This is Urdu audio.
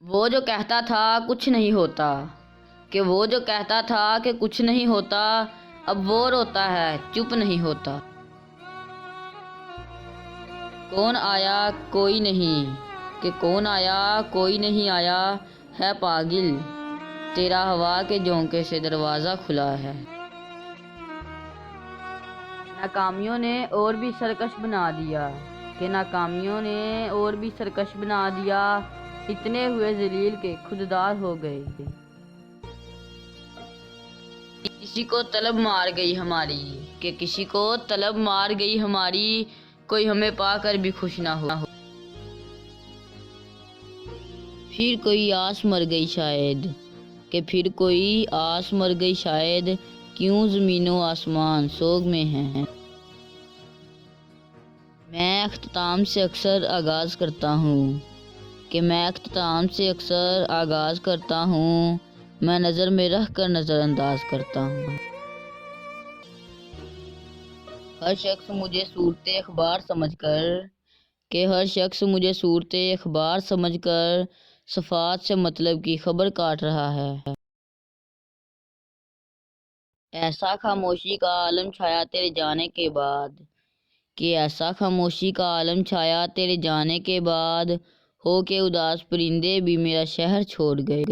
وہ جو کہتا تھا کچھ نہیں ہوتا، کہ وہ جو کہتا تھا کہ کچھ نہیں ہوتا، اب وہ روتا ہے چپ نہیں ہوتا۔ کون آیا کوئی نہیں، کہ کون آیا کوئی نہیں آیا، ہے پاگل تیرا ہوا کے جھونکے سے دروازہ کھلا ہے۔ ناکامیوں نے اور بھی سرکش بنا دیا، کہ ناکامیوں نے اور بھی سرکش بنا دیا، اتنے ہوئے ذلیل کہ خوددار ہو گئے۔ کسی کو طلب مار گئی ہماری، کہ کسی کو طلب مار گئی ہماری، کوئی ہمیں پا کر بھی خوش نہ ہو۔ پھر کوئی آس مر گئی شاید، کہ پھر کوئی آس مر گئی شاید، کیوں زمین و آسمان سوگ میں ہیں۔ میں اختتام سے اکثر آغاز کرتا ہوں، کہ میں اختتام سے اکثر آغاز کرتا ہوں، میں نظر میں رہ کر نظر انداز کرتا ہوں۔ ہر شخص مجھے صورت اخبار سمجھ کر، کہ ہر شخص مجھے صورت اخبار سمجھ کر صفات سے مطلب کی خبر کاٹ رہا ہے۔ ایسا خاموشی کا عالم چھایا تیرے جانے کے بعد، کہ ایسا خاموشی کا عالم چھایا تیرے جانے کے بعد، ہو کے اداس پرندے بھی میرا شہر چھوڑ گئے۔